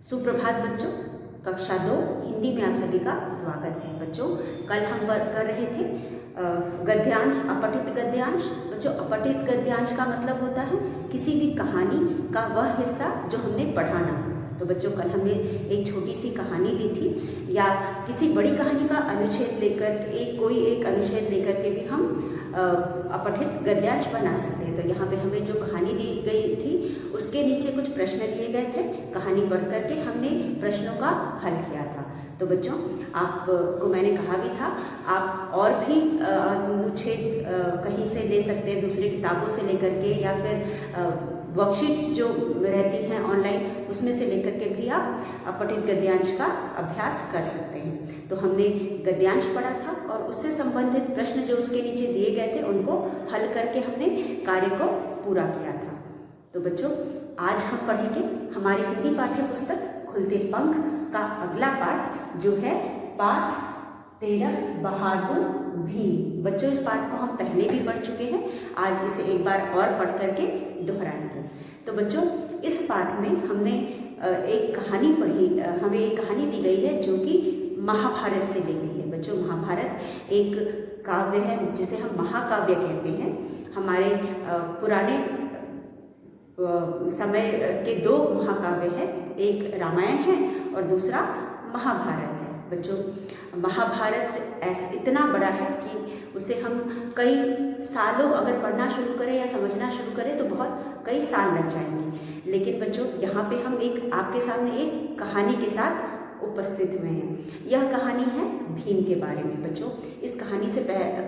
सुप्रभात बच्चों, कक्षा 2 हिंदी में आप सभी का स्वागत है। बच्चों, कल हम कर रहे थे गद्यांश, अपठित गद्यांश। बच्चों, अपठित गद्यांश का मतलब होता है किसी भी कहानी का वह हिस्सा जो हमने पढ़ा ना हो। तो बच्चों, कल हमने एक छोटी सी कहानी ली थी, या किसी बड़ी कहानी का अनुच्छेद लेकर कोई एक अनुच्छेद लेकर के भी हम अपठित गद्यांश बना सकते हैं। तो यहाँ पे हमें जो कहानी दी गई थी उसके नीचे कुछ प्रश्न दिए गए थे। कहानी पढ़ करके हमने प्रश्नों का हल किया था। तो बच्चों, आपको मैंने कहा भी था आप और भी अनुच्छेद कहीं से ले सकते हैं, दूसरी किताबों से लेकर के, या फिर वर्कशीट्स जो रहती हैं ऑनलाइन उसमें से लेकर के भी आप अपठित गद्यांश का अभ्यास कर सकते हैं। तो हमने गद्यांश पढ़ा था और उससे संबंधित प्रश्न जो उसके नीचे दिए गए थे उनको हल करके हमने कार्य को पूरा किया था। तो बच्चों, आज हम पढ़ेंगे हमारी हिंदी पाठ्य पुस्तक खुलते पंख का अगला पाठ, जो है पाठ 13 बहादुर भीम। बच्चों, इस पाठ को हम पहले भी पढ़ चुके हैं, आज इसे एक बार और पढ़ करके दोहराएंगे। तो बच्चों, इस पाठ में हमने एक कहानी पढ़ी, हमें एक कहानी दी गई है जो कि महाभारत से ली गई है। बच्चों, महाभारत एक काव्य है जिसे हम महाकाव्य कहते हैं। हमारे पुराने समय के दो महाकाव्य हैं, एक रामायण है और दूसरा महाभारत है। बच्चों, महाभारत इतना बड़ा है कि उसे हम कई सालों अगर पढ़ना शुरू करें या समझना शुरू करें तो कई साल लग जाएंगे। लेकिन बच्चों, यहाँ पे हम आपके सामने एक कहानी के साथ उपस्थित हुए हैं। यह कहानी है भीम के बारे में। बच्चों, इस कहानी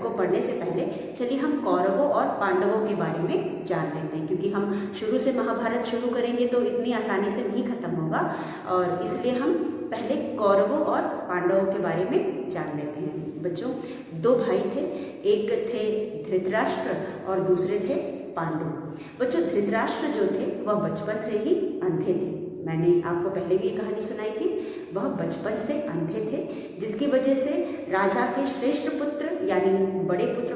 को पढ़ने से पहले चलिए हम कौरवों और पांडवों के बारे में जान लेते हैं, क्योंकि हम शुरू से महाभारत शुरू करेंगे तो इतनी आसानी से नहीं खत्म होगा, और इसलिए हम पहले कौरवों और पांडवों के बारे में जान लेते हैं। बच्चों, दो भाई थे, एक थे धृतराष्ट्र और दूसरे थे पांडु। बच्चों, धृतराष्ट्र जो थे वह बचपन से ही अंधे थे। मैंने आपको पहले भी ये कहानी सुनाई थी। वह बचपन से अंधे थे, जिसकी वजह से राजा के श्रेष्ठ पुत्र यानी बड़े पुत्र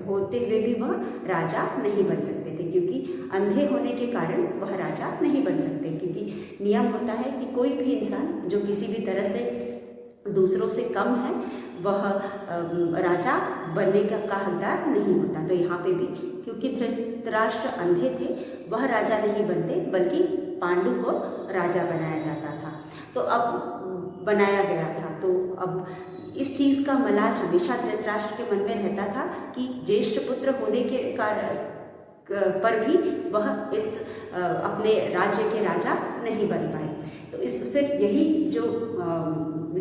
होते हुए भी वह राजा नहीं बन सकते थे, क्योंकि अंधे होने के कारण वह राजा नहीं बन सकते। क्योंकि नियम होता है कि कोई भी इंसान जो किसी भी तरह से दूसरों से कम है वह राजा बनने का हकदार नहीं होता। तो यहाँ पे भी क्योंकि धृतराष्ट्र अंधे थे, वह राजा नहीं बनते, बल्कि पांडु को राजा बनाया जाता था। तो अब बनाया गया था, तो अब इस चीज़ का मलाल हमेशा धृतराष्ट्र के मन में रहता था कि ज्येष्ठ पुत्र होने के कारण पर भी वह इस अपने राज्य के राजा नहीं बन पाए। तो फिर यही जो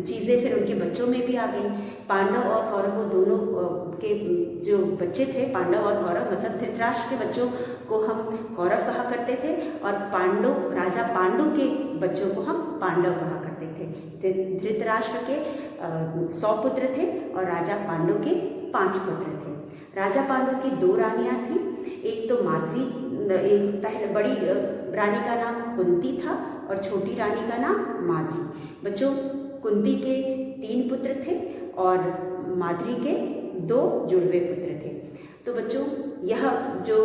चीज़ें फिर उनके बच्चों में भी आ गई। पांडव और कौरव दोनों के जो बच्चे थे, पांडव और कौरव, मतलब धृतराष्ट्र के बच्चों को हम कौरव कहा करते थे और राजा पांडु के बच्चों को हम पांडव कहा करते थे। धृतराष्ट्र के 100 पुत्र थे और राजा पांडु के 5 पुत्र थे। राजा पांडु की 2 रानियां थीं, एक तो माधवी, पहले बड़ी रानी का नाम कुंती था और छोटी रानी का नाम माधवी। बच्चों, कुंती के 3 पुत्र थे और माधवी के 2 जुड़वे पुत्र थे। तो बच्चों, यह जो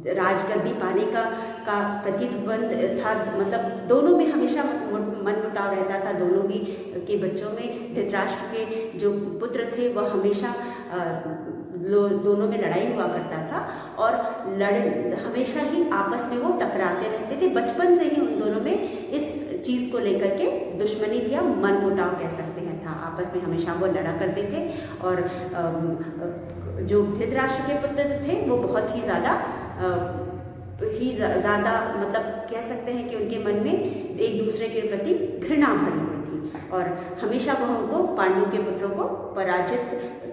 राजगद्दी पाने का प्रतिबंध था, मतलब दोनों में हमेशा मनमुटाव रहता था। दोनों ही के बच्चों में धृतराष्ट्र के जो पुत्र थे वह हमेशा दोनों में लड़ाई हुआ करता था और हमेशा ही आपस में वो टकराते रहते थे। बचपन से ही उन दोनों में इस चीज़ को लेकर के दुश्मनी थी, या मनमुटाव कह सकते हैं, था। आपस में हमेशा वो लड़ा करते थे। और जो धृतराष्ट्र के पुत्र थे वो बहुत ही ज़्यादा मतलब कह सकते हैं कि उनके मन में एक दूसरे के प्रति घृणा भरी हुई थी, और हमेशा वह उनको पांडु के पुत्रों को पराजित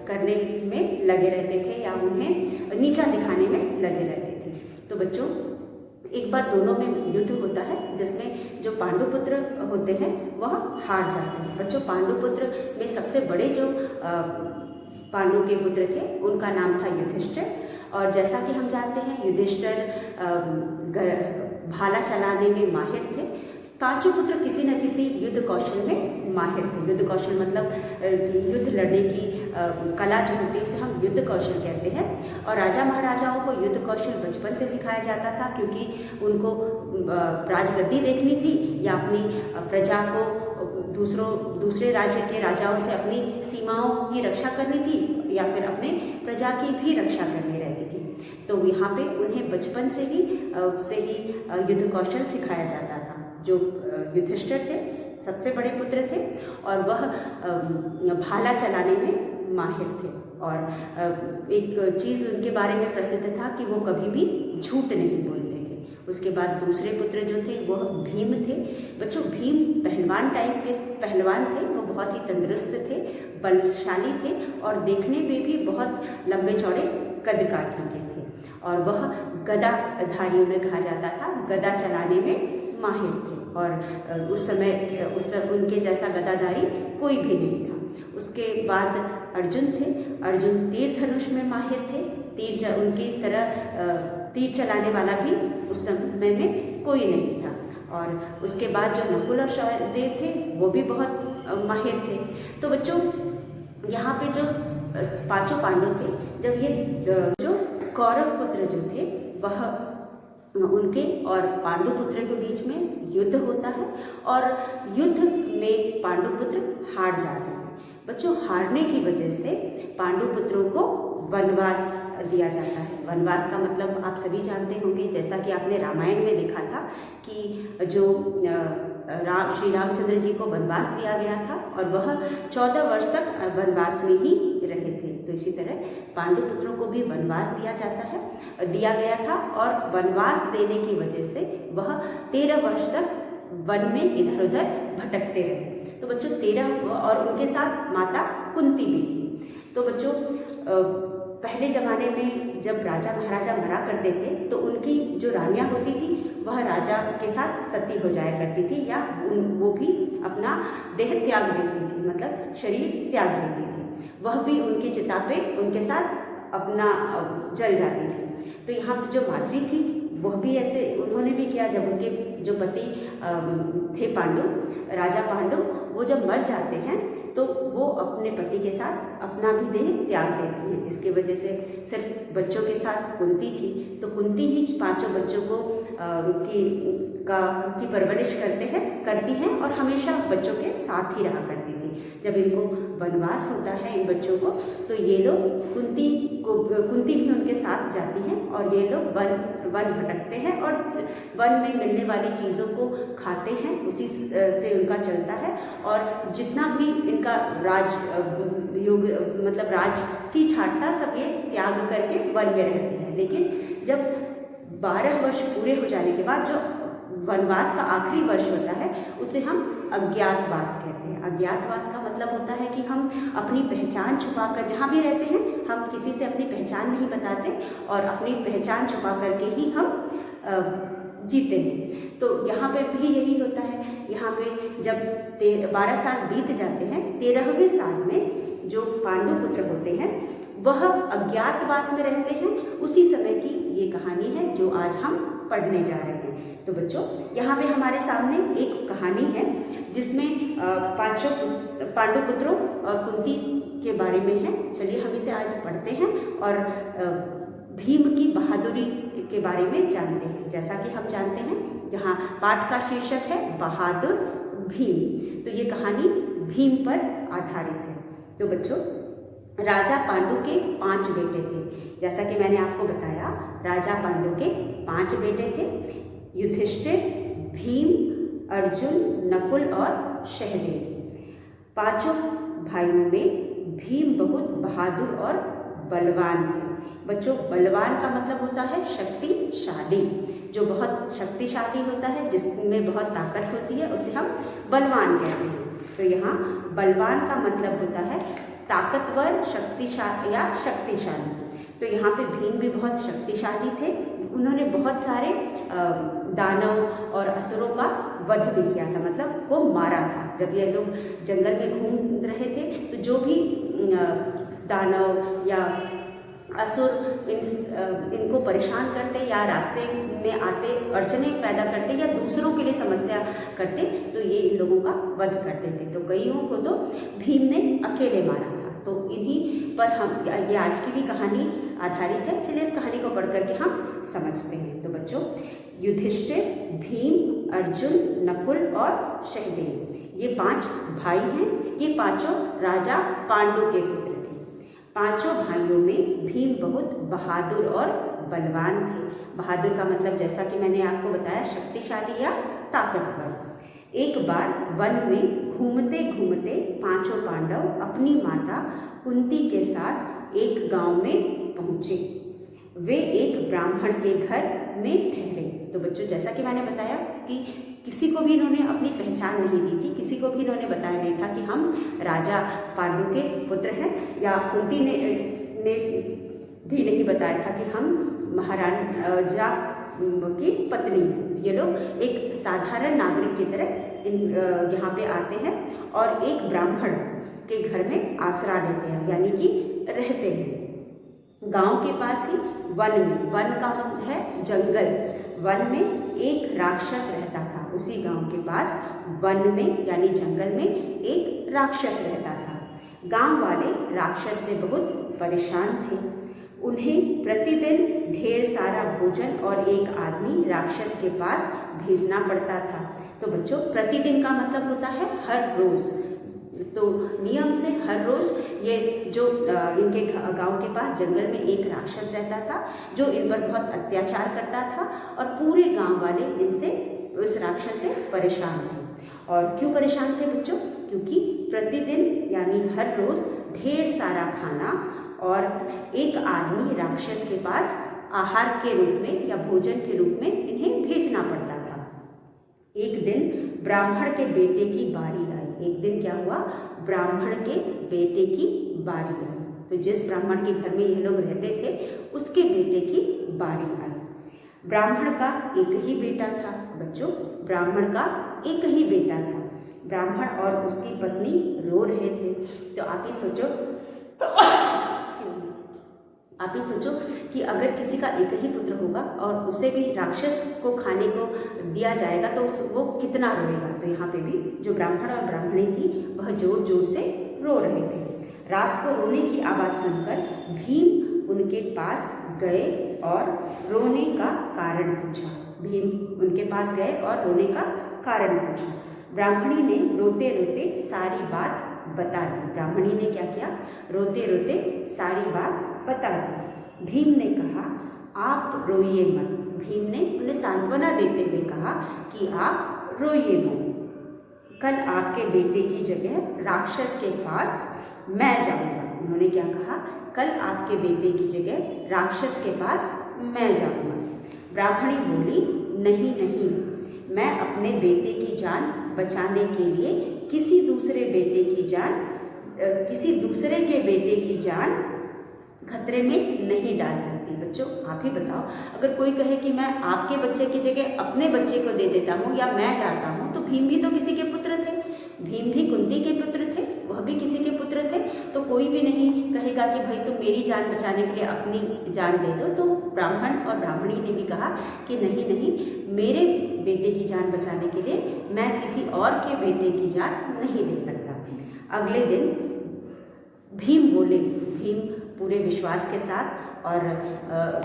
करने में लगे रहते थे या उन्हें नीचा दिखाने में लगे रहते थे। तो बच्चों, एक बार दोनों में युद्ध होता है जिसमें जो पांडु पुत्र होते हैं वह हार जाते हैं। बच्चों, पांडु पुत्र में सबसे बड़े जो पांडु के पुत्र थे उनका नाम था युधिष्ठिर, और जैसा कि हम जानते हैं युधिष्ठिर भाला चलाने में माहिर थे। 5 पुत्र किसी न किसी युद्ध कौशल में माहिर थे। युद्ध कौशल मतलब युद्ध लड़ने की कला जो होती है उसे हम युद्ध कौशल कहते हैं। और राजा महाराजाओं को युद्ध कौशल बचपन से सिखाया जाता था, क्योंकि उनको राजगद्दी देखनी थी या अपनी प्रजा को दूसरे राज्य के राजाओं से अपनी सीमाओं की रक्षा करनी थी, या फिर अपने प्रजा की भी रक्षा करनी रहती थी। तो यहाँ पे उन्हें बचपन से ही युद्ध कौशल सिखाया जाता था। जो युधिष्ठिर थे, सबसे बड़े पुत्र थे, और वह भाला चलाने में माहिर थे। और एक चीज़ उनके बारे में प्रसिद्ध था कि वो कभी भी झूठ नहीं बोलते थे। उसके बाद दूसरे पुत्र जो थे वह भीम थे। बच्चों, भीम पहलवान टाइप के पहलवान थे। वो बहुत ही तंदुरुस्त थे, बलशाली थे, और देखने में भी बहुत लंबे चौड़े कद काठी के थे। और वह गदाधारी उन्हें कहा जाता था, गदा चलाने में माहिर थे। और उस समय उनके जैसा गदाधारी कोई भी नहीं था। उसके बाद अर्जुन थे। अर्जुन तीर धनुष में माहिर थे। उनकी तरह तीर चलाने वाला भी उस समय में कोई नहीं था। और उसके बाद जो नकुल और सहदेव थे वो भी बहुत माहिर थे। तो बच्चों, यहाँ पे जो 5 पांडव थे, जब ये जो कौरव पुत्र जो थे वह उनके और पांडु पुत्र के बीच में युद्ध होता है, और युद्ध में पांडु पुत्र हार जाते हैं। बच्चों, हारने की वजह से पांडु पुत्रों को वनवास दिया जाता है। वनवास का मतलब आप सभी जानते होंगे, जैसा कि आपने रामायण में देखा था कि जो श्री रामचंद्र जी को वनवास दिया गया था, और वह 14 वर्ष तक वनवास में ही रहे थे। तो इसी तरह पांडु पुत्रों को भी वनवास दिया गया था, और वनवास देने की वजह से वह 13 वर्ष तक वन में इधर उधर भटकते रहे। तो बच्चों, 13, और उनके साथ माता कुंती भी थी। तो बच्चों, पहले ज़माने में जब राजा महाराजा मरा करते थे तो उनकी जो रानियाँ होती थी वह राजा के साथ सती हो जाया करती थी, या वो भी अपना देह त्याग देती थी, मतलब शरीर त्याग देती थी। वह भी उनकी चिता पे उनके साथ अपना जल जाती थी। तो यहाँ जो माद्री थी वह भी ऐसे उन्होंने भी किया। जब उनके जो पति थे पांडु, राजा पांडु, वो जब मर जाते हैं तो वो अपने पति के साथ अपना भी देह त्याग देती हैं। इसकी वजह से सिर्फ बच्चों के साथ कुंती थी, तो कुंती ही 5 बच्चों को की परवरिश करती हैं और हमेशा बच्चों के साथ ही रहा करती थी। जब इनको वनवास होता है इन बच्चों को, तो ये लोग कुंती भी उनके साथ जाती हैं, और ये लोग वन भटकते हैं और वन में मिलने वाली चीज़ों को खाते हैं, उसी से उनका चलता है। और जितना भी इनका राजसी ठाटता सब ये त्याग करके वन में रहते हैं। लेकिन जब 12 वर्ष पूरे हो जाने के बाद जो वनवास का आखिरी वर्ष होता है उसे हम अज्ञातवास कहते हैं। अज्ञातवास का मतलब होता है कि हम अपनी पहचान छुपाकर जहाँ भी रहते हैं हम किसी से अपनी पहचान नहीं बताते, और अपनी पहचान छुपा करके ही हम जीते हैं। तो यहाँ पे भी यही होता है। यहाँ पे जब 12 साल बीत जाते हैं, 13वें साल में जो पांडु पुत्र होते हैं वह अज्ञातवास में रहते हैं। उसी समय की ये कहानी है जो आज हम पढ़ने जा रहे हैं। तो बच्चों, यहाँ पे हमारे सामने एक कहानी है जिसमें 5 पांडु पुत्रों और कुंती के बारे में है। चलिए हम इसे आज पढ़ते हैं और भीम की बहादुरी के बारे में जानते हैं। जैसा कि हम जानते हैं, यहाँ पाठ का शीर्षक है बहादुर भीम। तो ये कहानी भीम पर आधारित है। तो बच्चों, राजा पांडु के 5 बेटे थे। जैसा कि मैंने आपको बताया, राजा पांडु के 5 बेटे थे, युधिष्ठिर, भीम, अर्जुन, नकुल और सहदेव। 5 भाइयों में भीम बहुत बहादुर और बलवान थे। बच्चों, बलवान का मतलब होता है शक्तिशाली। जो बहुत शक्तिशाली होता है, जिसमें बहुत ताकत होती है, उसे हम बलवान कहते हैं। तो यहाँ बलवान का मतलब होता है ताकतवर, शक्तिशाली। तो यहाँ पे भीम भी बहुत शक्तिशाली थे। उन्होंने बहुत सारे दानव और असुरों का वध भी किया था, मतलब को मारा था। जब ये लोग जंगल में घूम रहे थे तो जो भी दानव या असुर इनको परेशान करते या रास्ते में आते अड़चने पैदा करते या दूसरों के लिए समस्या करते, तो ये इन लोगों का वध करते थे। तो कईयों को तो भीम ने अकेले मारा था। तो इन्हीं पर हम ये आज की भी कहानी आधारित है। चलिए इस कहानी को पढ़ करके हम समझते हैं। तो बच्चों, युधिष्ठिर, भीम, अर्जुन, नकुल और सहदेव ये 5 भाई हैं। ये पांचों राजा पांडु के पुत्र थे। पांचों भाइयों में भीम बहुत बहादुर और बलवान थे। बहादुर का मतलब जैसा कि मैंने आपको बताया, शक्तिशाली या ताकतवर। एक बार वन में घूमते घूमते पांचों पांडव अपनी माता कुंती के साथ एक गांव में पहुंचे। वे एक ब्राह्मण के घर में ठहरे। तो बच्चों, जैसा कि मैंने बताया कि किसी को भी इन्होंने अपनी पहचान नहीं दी थी, किसी को भी इन्होंने बताया नहीं था कि हम राजा पांडु के पुत्र हैं, या कुंती ने भी नहीं बताया था कि हम महाराजा की पत्नी है। ये लोग एक साधारण नागरिक की तरह यहाँ पे आते हैं और एक ब्राह्मण के घर में आसरा लेते हैं, यानी कि रहते हैं। गांव के पास ही वन में, वन का मतलब है जंगल, वन में एक राक्षस रहता था। उसी गांव के पास वन में यानी जंगल में एक राक्षस रहता था। गांव वाले राक्षस से बहुत परेशान थे। उन्हें प्रतिदिन ढेर सारा भोजन और एक आदमी राक्षस के पास भेजना पड़ता था। तो बच्चों, प्रतिदिन का मतलब होता है हर रोज। तो नियम से हर रोज ये जो इनके गांव के पास जंगल में एक राक्षस रहता था, जो इन पर बहुत अत्याचार करता था और पूरे गांव वाले इनसे, उस राक्षस से परेशान थे। और क्यों परेशान थे बच्चों? क्योंकि प्रतिदिन यानी हर रोज ढेर सारा खाना और एक आदमी राक्षस के पास आहार के रूप में या भोजन के रूप में इन्हें भेजना पड़ता था। एक दिन ब्राह्मण के बेटे की बारी आई। एक दिन क्या हुआ? ब्राह्मण के बेटे की बारी आई। तो जिस ब्राह्मण के घर में ये लोग रहते थे, उसके बेटे की बारी आई। ब्राह्मण का एक ही बेटा था बच्चों, ब्राह्मण का एक ही बेटा था। ब्राह्मण और उसकी पत्नी रो रहे थे। तो आप ही सोचो कि अगर किसी का एक ही पुत्र होगा और उसे भी राक्षस को खाने को दिया जाएगा तो वो कितना रोएगा। तो यहाँ पे भी जो ब्राह्मण और ब्राह्मणी थी वह जोर जोर से रो रहे थे। रात को रोने की आवाज़ सुनकर भीम उनके पास गए और रोने का कारण पूछा। भीम उनके पास गए और रोने का कारण पूछा। ब्राह्मणी ने रोते रोते सारी बात बता दी। ब्राह्मणी ने क्या किया? रोते रोते सारी बात बता दी। भीम ने कहा, आप रोइए मत। भीम ने उन्हें सांत्वना देते हुए कहा कि आप रोइए मत। कल आपके बेटे की जगह राक्षस के पास मैं जाऊंगा। उन्होंने क्या कहा? कल आपके बेटे की जगह राक्षस के पास मैं जाऊंगा। ब्राह्मणी बोली, नहीं नहीं, मैं अपने बेटे की जान बचाने के लिए किसी दूसरे के बेटे की जान खतरे में नहीं डाल सकती। बच्चों, आप ही बताओ, अगर कोई कहे कि मैं आपके बच्चे की जगह अपने बच्चे को दे देता हूँ या मैं जाता हूँ, तो भीम भी तो किसी के पुत्र थे, भीम भी कुंती के पुत्र थे, वह भी किसी के पुत्र थे। तो कोई भी नहीं कहेगा कि भाई तुम मेरी जान बचाने के लिए अपनी जान दे दो। तो ब्राह्मण और ब्राह्मणी ने भी कहा कि नहीं नहीं, मेरे बेटे की जान बचाने के लिए मैं किसी और के बेटे की जान नहीं दे सकता। अगले दिन भीम बोले, भीम पूरे विश्वास के साथ और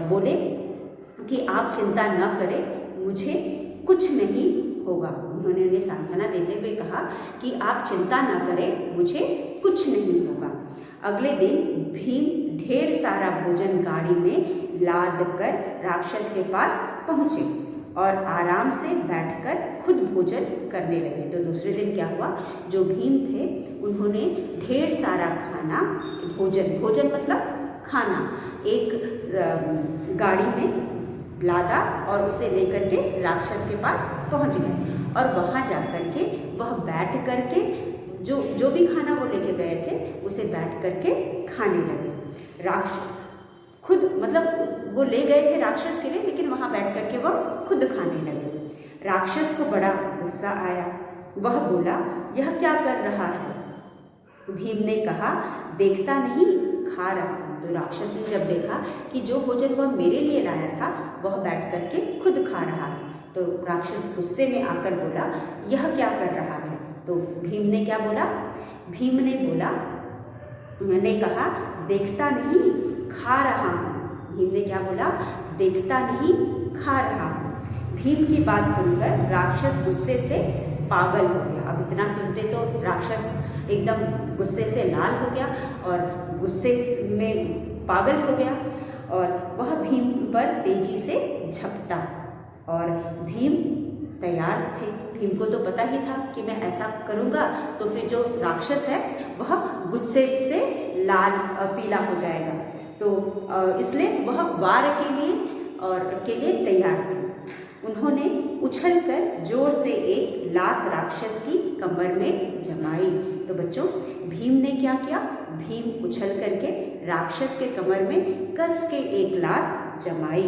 बोले कि आप चिंता न करें, मुझे कुछ नहीं होगा। उन्होंने उन्हें सांत्वना देते हुए कहा कि आप चिंता न करें, मुझे कुछ नहीं होगा। अगले दिन भीम ढेर सारा भोजन गाड़ी में लाद कर राक्षस के पास पहुँचे और आराम से बैठकर खुद भोजन करने लगे। तो दूसरे दिन क्या हुआ? जो भीम थे उन्होंने ढेर सारा खाना, भोजन मतलब खाना, एक गाड़ी में लादा और उसे लेकर के राक्षस के पास पहुंच गए और वहां जाकर के वह बैठ करके जो भी खाना वो लेके गए थे उसे बैठ करके खाने लगे। राक्षस खुद मतलब वो ले गए थे राक्षस के लिए, लेकिन वहां बैठ करके वह खुद खाने लगे। राक्षस को बड़ा गुस्सा आया। वह बोला, यह क्या कर रहा है? भीम ने कहा, देखता नहीं, खा रहा हूं। तो राक्षस ने जब देखा कि जो भोजन वह मेरे लिए लाया था वह बैठ करके खुद खा रहा है, तो राक्षस गुस्से में आकर बोला, यह क्या कर रहा है? तो भीम ने क्या बोला? भीम ने बोला, ने कहा, देखता नहीं खा रहा हूँ। भीम ने क्या बोला? देखता नहीं खा रहा हूँ। भीम की बात सुनकर राक्षस गुस्से से पागल हो गया। अब इतना सुनते तो राक्षस एकदम गुस्से से लाल हो गया और गुस्से में पागल हो गया और वह भीम पर तेजी से झपटा। और भीम तैयार थे। भीम को तो पता ही था कि मैं ऐसा करूँगा तो फिर जो राक्षस है वह गुस्से से लाल पीला हो जाएगा, तो इसलिए वह वार के लिए तैयार थे। उन्होंने उछलकर जोर से एक लात राक्षस की कमर में जमाई। तो बच्चों, भीम ने क्या किया? भीम उछल करके राक्षस के कमर में कस के एक लात जमाई।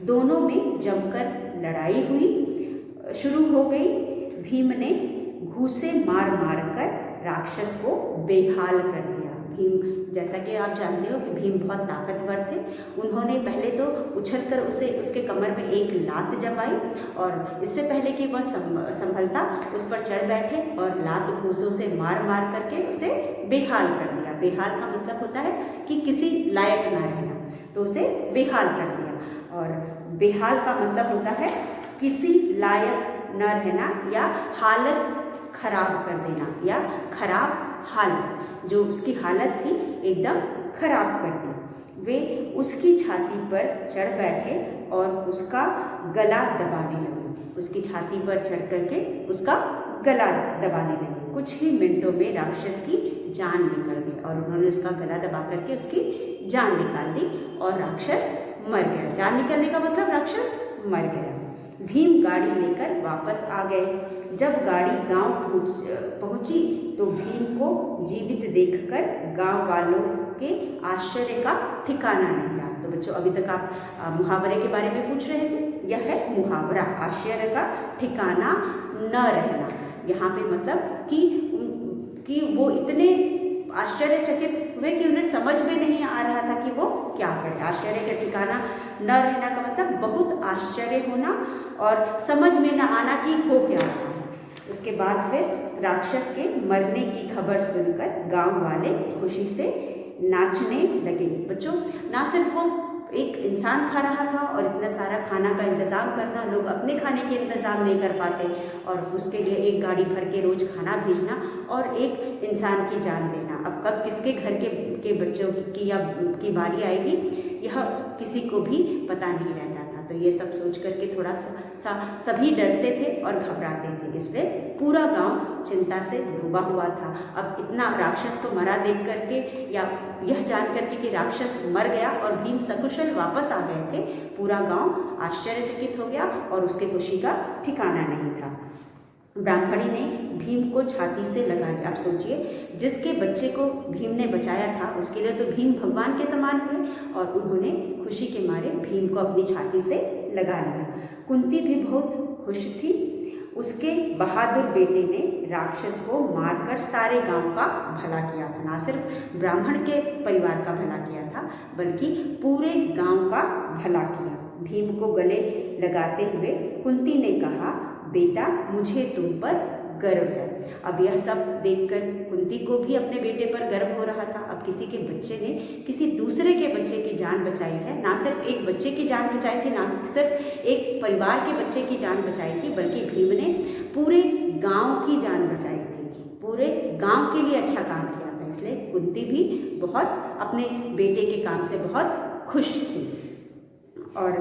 दोनों में जमकर लड़ाई हुई, शुरू हो गई। भीम ने घूंसे मार मार कर राक्षस को बेहाल कर दिया। भीम, जैसा कि आप जानते हो कि भीम बहुत ताकतवर थे। उन्होंने पहले तो उछलकर उसके कमर में एक लात जमाई और इससे पहले कि वह संभलता उस पर चढ़ बैठे और लात घूंसों से मार मार करके उसे बेहाल कर दिया। बेहाल का मतलब होता है कि किसी लायक ना रहना, तो उसे बेहाल कर दिया। और बेहाल का मतलब होता है किसी लायक न रहना या हालत खराब कर देना या खराब हालत, जो उसकी हालत थी एकदम खराब कर दी। वे उसकी छाती पर चढ़ बैठे और उसका गला दबाने लगे। उसकी छाती पर चढ़ करके उसका गला दबाने लगे। कुछ ही मिनटों में राक्षस की जान निकल गई और उन्होंने उसका गला दबा करके उसकी जान निकाल दी और राक्षस मर गया। जान निकलने का मतलब राक्षस मर गया। भीम गाड़ी लेकर वापस आ गए। जब गाड़ी गांव पहुंची तो भीम को जीवित देखकर गांव वालों के आश्चर्य का ठिकाना नहीं रहा। तो बच्चों, अभी तक आप मुहावरे के बारे में पूछ रहे थे। यह है मुहावरा, आश्चर्य का ठिकाना न रहना। यहाँ पे मतलब कि वो इतने आश्चर्यचकित हुए कि उन्हें समझ में नहीं आ रहा था कि वो क्या करे। आश्चर्य का ठिकाना न रहना का मतलब बहुत आश्चर्य होना और समझ में न आना कि हो क्या रहा है। उसके बाद फिर राक्षस के मरने की खबर सुनकर गांव वाले खुशी से नाचने लगे। बच्चों, ना सिर्फ वो एक इंसान खा रहा था और इतना सारा खाना का इंतज़ाम करना, लोग अपने खाने के इंतज़ाम नहीं कर पाते और उसके लिए एक गाड़ी भर के रोज़ खाना भेजना और एक इंसान की जान देना। अब कब किसके घर के बच्चों की बारी आएगी, यह किसी को भी पता नहीं रहता था। तो ये सब सोच करके थोड़ा सा सभी डरते थे और घबराते थे, इसलिए पूरा गांव चिंता से डूबा हुआ था। अब इतना राक्षस को मरा देख करके या यह जान करके कि राक्षस मर गया और भीम सकुशल वापस आ गए थे, पूरा गांव आश्चर्यचकित हो गया और उसके खुशी का ठिकाना नहीं था। ब्राह्मणी ने भीम को छाती से लगा लिया। आप सोचिए, जिसके बच्चे को भीम ने बचाया था उसके लिए तो भीम भगवान के समान हुए और उन्होंने खुशी के मारे भीम को अपनी छाती से लगा लिया। कुंती भी बहुत खुश थी। उसके बहादुर बेटे ने राक्षस को मारकर सारे गांव का भला किया था। ना सिर्फ ब्राह्मण के परिवार का भला किया था बल्कि पूरे गांव का भला किया। भीम को गले लगाते हुए कुंती ने कहा, बेटा, मुझे तुम पर गर्व है। अब यह सब देखकर कुंती को भी अपने बेटे पर गर्व हो रहा था। अब किसी के बच्चे ने किसी दूसरे के बच्चे की जान बचाई है। ना सिर्फ एक बच्चे की जान बचाई थी, ना सिर्फ एक परिवार के बच्चे की जान बचाई थी, बल्कि भीम ने पूरे गांव की जान बचाई थी, पूरे गांव के लिए अच्छा काम किया था। इसलिए कुंती भी बहुत अपने बेटे के काम से बहुत खुश थी। और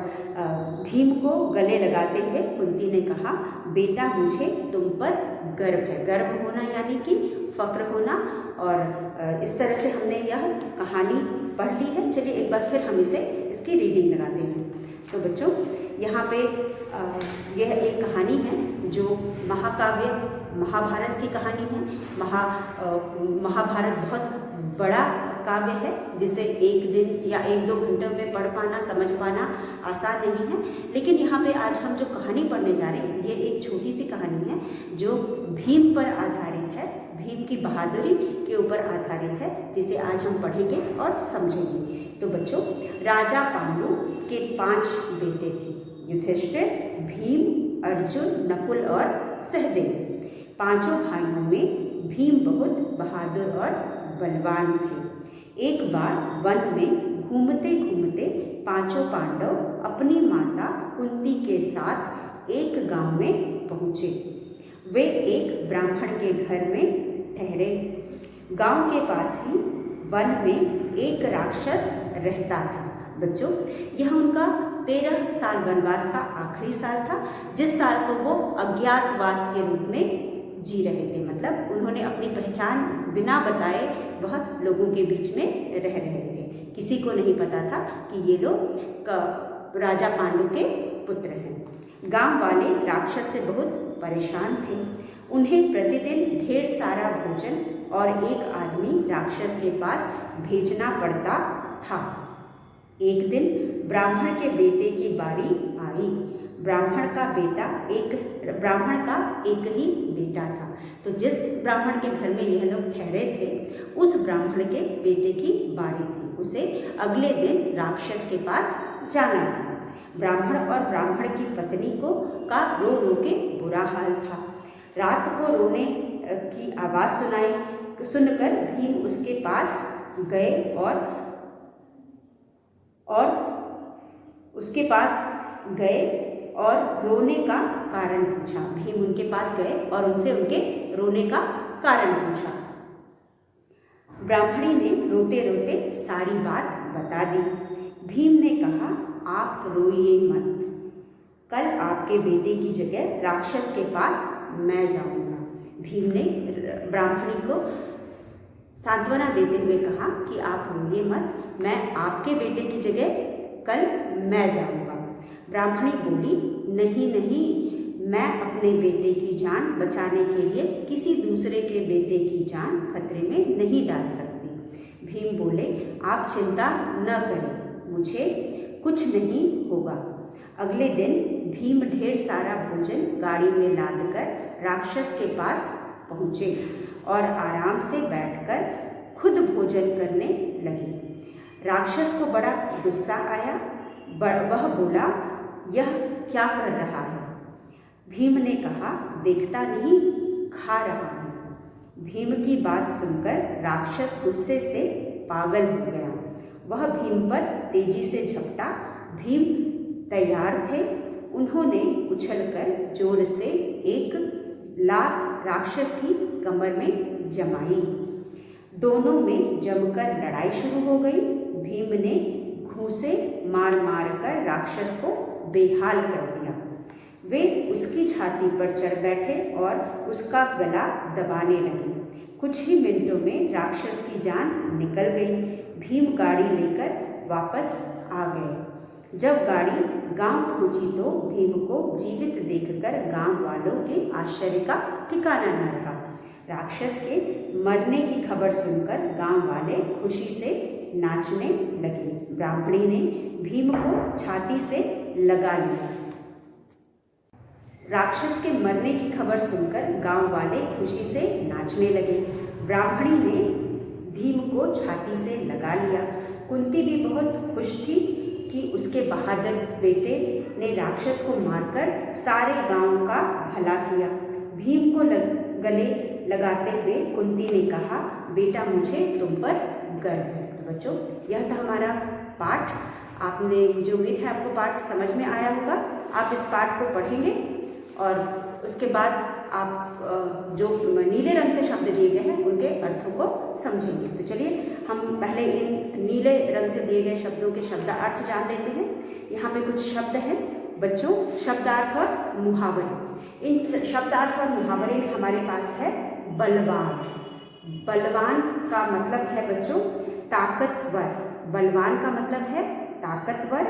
भीम को गले लगाते हुए कुंती ने कहा, बेटा, मुझे तुम पर गर्व है। गर्व होना यानी कि फक्र होना। और इस तरह से हमने यह कहानी पढ़ ली है। चलिए एक बार फिर हम इसकी रीडिंग लगाते हैं। तो बच्चों, यहाँ पे यह एक कहानी है जो महाकाव्य महाभारत की कहानी है। महाभारत बहुत बड़ा काव्य है जिसे एक दिन या एक दो घंटों में पढ़ पाना, समझ पाना आसान नहीं है। लेकिन यहाँ पे आज हम जो कहानी पढ़ने जा रहे हैं, ये एक छोटी सी कहानी है जो भीम पर आधारित है, भीम की बहादुरी के ऊपर आधारित है, जिसे आज हम पढ़ेंगे और समझेंगे। तो बच्चों, राजा पांडु के 5 बेटे थे, युधिष्ठिर, भीम, अर्जुन, नकुल और सहदेव। 5 भाइयों में भीम बहुत बहादुर और बलवान थे। एक बार वन में घूमते घूमते पांचों पांडव अपनी माता कुंती के साथ एक गांव में पहुँचे। वे एक ब्राह्मण के घर में ठहरे। गांव के पास ही वन में एक राक्षस रहता था। बच्चों, यह उनका 13 साल वनवास का आखिरी साल था, जिस साल को वो अज्ञातवास के रूप में जी रहे थे। मतलब उन्होंने अपनी पहचान बिना बताए बहुत लोगों के बीच में रह रहे थे। किसी को नहीं पता था कि ये लोग राजा पांडु के पुत्र हैं। गांव वाले राक्षस से बहुत परेशान थे। उन्हें प्रतिदिन ढेर सारा भोजन और एक आदमी राक्षस के पास भेजना पड़ता था। एक दिन ब्राह्मण के बेटे की बारी आई। ब्राह्मण का एक ही बेटा था। तो जिस ब्राह्मण के घर में यह लोग ठहरे थे, उस ब्राह्मण के बेटे की बारी थी। उसे अगले दिन राक्षस के पास जाना था। ब्राह्मण और ब्राह्मण की पत्नी का रो रो के बुरा हाल था। रात को रोने की आवाज़ सुनकर भीम उसके पास गए और रोने का कारण पूछा। भीम उनके पास गए और उनसे उनके रोने का कारण पूछा। ब्राह्मणी ने रोते रोते सारी बात बता दी। भीम ने कहा, आप रोइए मत, कल आपके बेटे की जगह राक्षस के पास मैं जाऊंगा। भीम ने ब्राह्मणी को सांत्वना देते हुए कहा कि आप रोइए मत, मैं आपके बेटे की जगह कल मैं जाऊंगा। ब्राह्मणी बोली, नहीं नहीं, मैं अपने बेटे की जान बचाने के लिए किसी दूसरे के बेटे की जान खतरे में नहीं डाल सकती। भीम बोले, आप चिंता न करें, मुझे कुछ नहीं होगा। अगले दिन भीम ढेर सारा भोजन गाड़ी में लादकर राक्षस के पास पहुँचे और आराम से बैठकर खुद भोजन करने लगे। राक्षस को बड़ा गुस्सा आया। वह बोला, यह क्या कर रहा है? भीम ने कहा, देखता नहीं, खा रहा हूँ। भीम की बात सुनकर राक्षस गुस्से से पागल हो गया। वह भीम पर तेजी से झपटा। भीम तैयार थे। उन्होंने उछलकर जोर से एक लात राक्षस की कमर में जमाई। दोनों में जमकर लड़ाई शुरू हो गई। भीम ने घूंसे मार मार कर राक्षस को बेहाल कर दिया। वे उसकी छाती पर चढ़ बैठे और उसका गला दबाने लगे। कुछ ही मिनटों में राक्षस की जान निकल गई। भीम गाड़ी लेकर वापस आ गए। जब गाड़ी गांव पहुंची तो भीम को जीवित देखकर गांव वालों के आश्चर्य का ठिकाना न रहा। राक्षस के मरने की खबर सुनकर गांव वाले खुशी से नाचने लगे। ब्राह्मणी ने भीम को छाती से लगा लिया। राक्षस के मरने की खबर सुनकर गांव वाले खुशी से नाचने लगे। ब्राह्मणी ने भीम को छाती से लगा लिया। कुंती भी बहुत खुश थी कि उसके बहादुर बेटे ने राक्षस को मारकर सारे गांव का भला किया। भीम को गले लगाते हुए कुंती ने कहा, बेटा, मुझे तुम पर गर्व है। तो बच्चों, यह था हमारा पाठ। आपने, मुझे उम्मीद है आपको पाठ समझ में आया होगा। आप इस पाठ को पढ़ेंगे और उसके बाद आप जो नीले रंग से शब्द दिए गए हैं उनके अर्थों को समझेंगे। तो चलिए हम पहले इन नीले रंग से दिए गए शब्दों के शब्दार्थ जान लेते हैं। यहाँ पे कुछ शब्द हैं बच्चों, शब्दार्थ और मुहावरे। इन शब्दार्थ और मुहावरे में हमारे पास है बलवान। बलवान का मतलब है बच्चों ताकतवर। बलवान का मतलब है ताकतवर।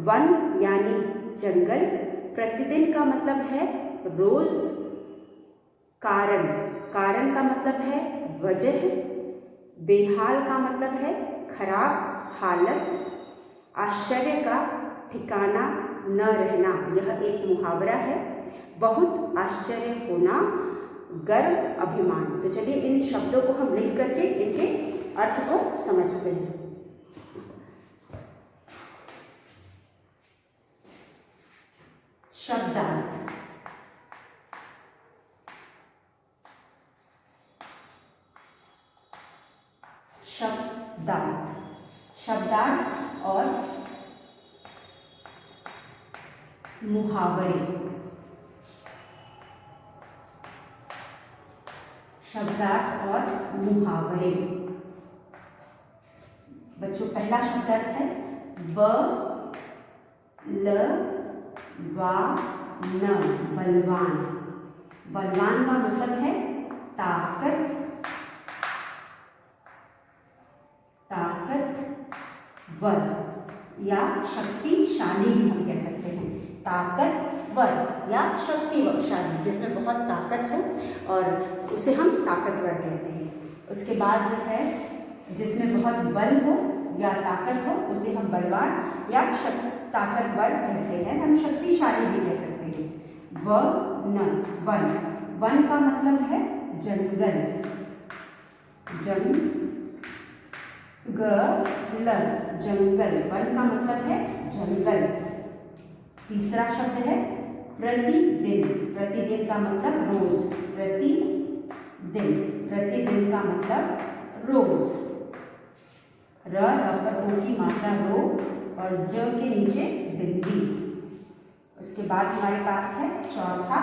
वन यानी जंगल। प्रतिदिन का मतलब है रोज। कारण, कारण का मतलब है वजह। बेहाल का मतलब है खराब हालत। आश्चर्य का ठिकाना न रहना, यह एक मुहावरा है। बहुत आश्चर्य होना, गर्व, अभिमान। तो चलिए इन शब्दों को हम लिख करके इनके अर्थ को समझते हैं। शब्दार्थ। शब्दार्थ, शब्दार्थ और मुहावरे, शब्दार्थ और मुहावरे। बच्चों पहला शब्दार्थ है बलवान, बलवान। बलवान का मतलब है ताकत, ताकतवर या शक्तिशाली भी हम कह सकते हैं। ताकतवर या शक्तिशाली, जिसमें बहुत ताकत हो और उसे हम ताकतवर कहते हैं। उसके बाद है जिसमें बहुत बल हो या ताकत हो, उसे हम बलवान या ताकतवर कहते हैं। हम शक्तिशाली भी कह सकते हैं। वन, वन का मतलब है जंगल, जंगल, जंगल। वन का मतलब है जंगल। तीसरा शब्द है प्रतिदिन, प्रतिदिन का मतलब रोज, प्रतिदिन, प्रतिदिन का मतलब रोज। र पर ओ की मात्रा रो और ज के नीचे बिंदी। उसके बाद हमारे पास है चौथा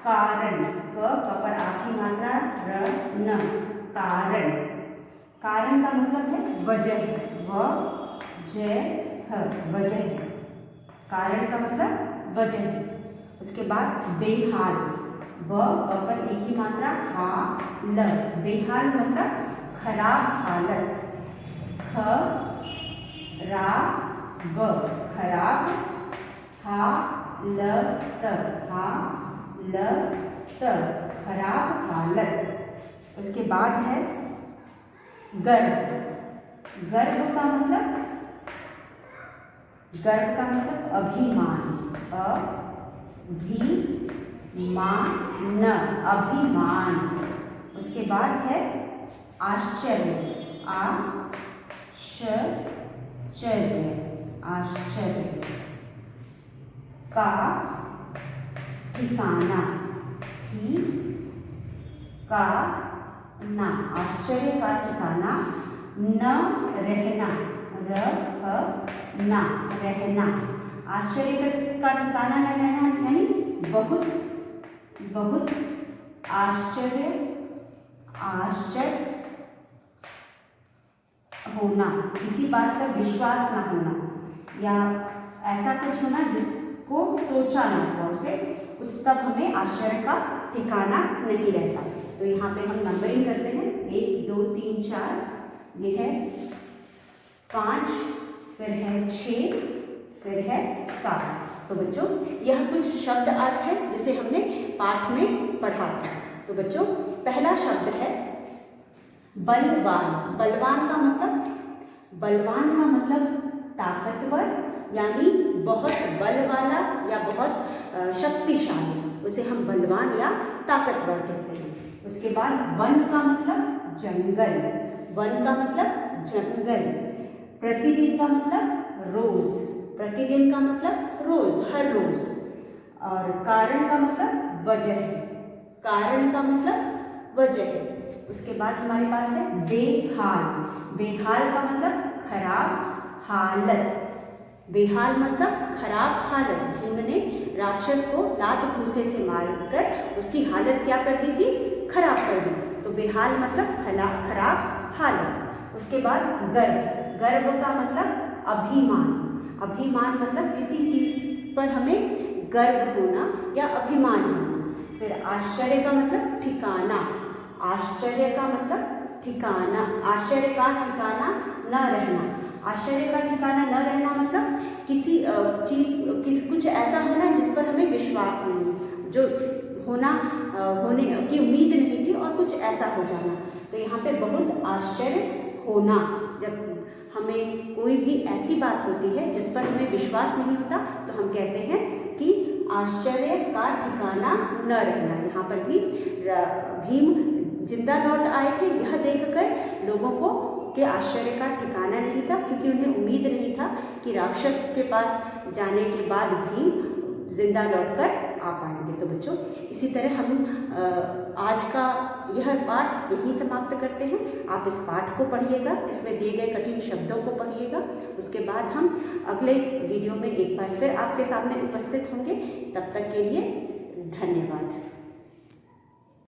कारण, क पर आ की मात्रा र न, कारण। कारण का मतलब है वजह, वजह, कारण का मतलब वजह। उसके बाद बेहाल, ब पर एक ही मात्रा हा ल, बेहाल मतलब खराब हालत, खराब, खराब, हालत, खराब हालत। उसके बाद है गर्व, गर्व का मतलब अभिमान, अभिमान। उसके बाद है आश्चर्य, आश्चर्य का ठिकाना, आश्चर्य का ठिकाना न रहना, रहना। आश्चर्य का ठिकाना न रहना यानी बहुत आश्चर्य होना, किसी बात पर विश्वास ना होना या ऐसा कुछ होना जिसको सोचा ना हुआ उस तब हमें आश्चर्य का ठिकाना नहीं रहता। तो यहाँ पे हम नंबरिंग करते हैं 1 2 3 4, ये है 5, फिर है 6, फिर है 7। तो बच्चों यह कुछ शब्द अर्थ है जिसे हमने पाठ में पढ़ा था। तो बच्चों पहला शब्द है बलवान। बलवान का मतलब ताकतवर यानी बहुत बल वाला या बहुत शक्तिशाली, उसे हम बलवान या ताकतवर कहते हैं। उसके बाद वन का मतलब जंगल, वन का मतलब जंगल। प्रतिदिन का मतलब रोज, प्रतिदिन का मतलब रोज, हर रोज। और कारण का मतलब वजह, कारण का मतलब वजह। उसके बाद हमारे पास है बेहाल, बेहाल का मतलब खराब हालत, बेहाल मतलब खराब हालत। भीम ने राक्षस को लात घूंसे से मारकर उसकी हालत क्या कर दी थी, खराब कर दी। तो बेहाल मतलब खराब हालत। उसके बाद गर्व, गर्व का मतलब अभिमान, अभिमान मतलब किसी चीज पर हमें गर्व होना या अभिमान होना। फिर आश्चर्य का मतलब ठिकाना, आश्चर्य का मतलब ठिकाना, आश्चर्य का ठिकाना न रहना। आश्चर्य का ठिकाना न रहना मतलब किसी चीज कुछ ऐसा होना जिस पर हमें विश्वास नहीं, जो होने की उम्मीद नहीं थी और कुछ ऐसा हो जाना। तो यहाँ पे बहुत आश्चर्य होना, जब हमें कोई भी ऐसी बात होती है जिस पर हमें विश्वास नहीं होता तो हम कहते हैं कि आश्चर्य का ठिकाना न रहना। यहाँ पर भी भीम जिंदा लौट आए थे, यह देखकर लोगों को कि आश्चर्य का ठिकाना नहीं था, क्योंकि उन्हें उम्मीद नहीं था कि राक्षस के पास जाने के बाद भीम जिंदा लौटकर आ पाएंगे। तो बच्चों इसी तरह हम आज का यह पाठ यहीं समाप्त करते हैं। आप इस पाठ को पढ़िएगा, इसमें दिए गए कठिन शब्दों को पढ़िएगा। उसके बाद हम अगले वीडियो में एक बार फिर आपके सामने उपस्थित होंगे। तब तक के लिए धन्यवाद।